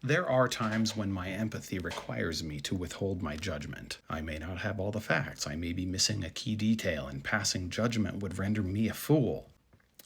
There are times when my empathy requires me to withhold my judgment. I may not have all the facts, I may be missing a key detail, and passing judgment would render me a fool.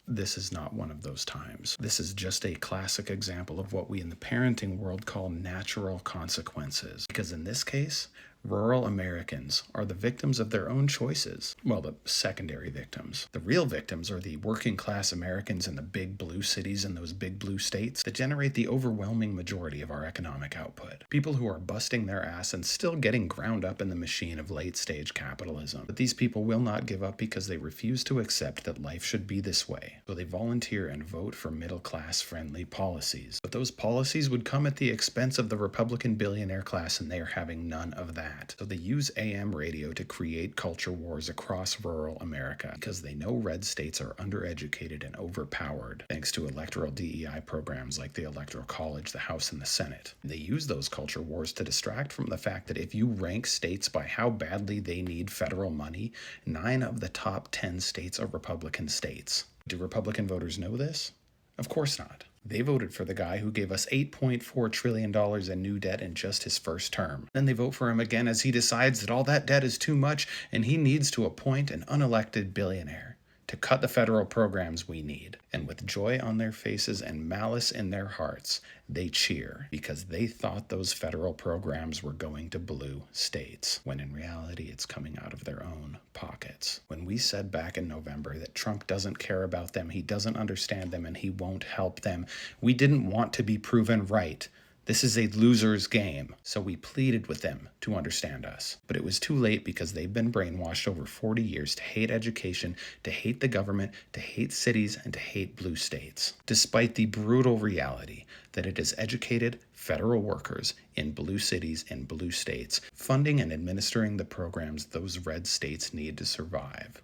This is not one of those times. This is just a classic example of what we in the parenting world call natural consequences. Because in this case, rural Americans are the victims of their own choices. Well, the secondary victims. The real victims are the working class Americans in the big blue cities and those big blue states that generate the overwhelming majority of our economic output. People who are busting their ass and still getting ground up in the machine of late stage capitalism. But these people will not give up because they refuse to accept that life should be this way. So they volunteer and vote for middle class friendly policies. But those policies would come at the expense of the Republican billionaire class, and they are having none of that. So they use AM radio to create culture wars across rural America because they know red states are undereducated and overpowered thanks to electoral DEI programs like the Electoral College, the House, and the Senate. They use those culture wars to distract from the fact that if you rank states by how badly they need federal money, 9 of the top 10 states are Republican states. Do Republican voters know this? Of course not. They voted for the guy who gave us $8.4 trillion in new debt in just his first term. Then they vote for him again as he decides that all that debt is too much and he needs to appoint an unelected billionaire to cut the federal programs we need. And with joy on their faces and malice in their hearts, they cheer because they thought those federal programs were going to blue states, when in reality it's coming out of their own pockets. When we said back in November that Trump doesn't care about them, he doesn't understand them, and he won't help them, we didn't want to be proven right. This is a loser's game, so we pleaded with them to understand us. But it was too late because they've been brainwashed over 40 years to hate education, to hate the government, to hate cities, and to hate blue states. Despite the brutal reality that it is educated federal workers in blue cities and blue states funding and administering the programs those red states need to survive.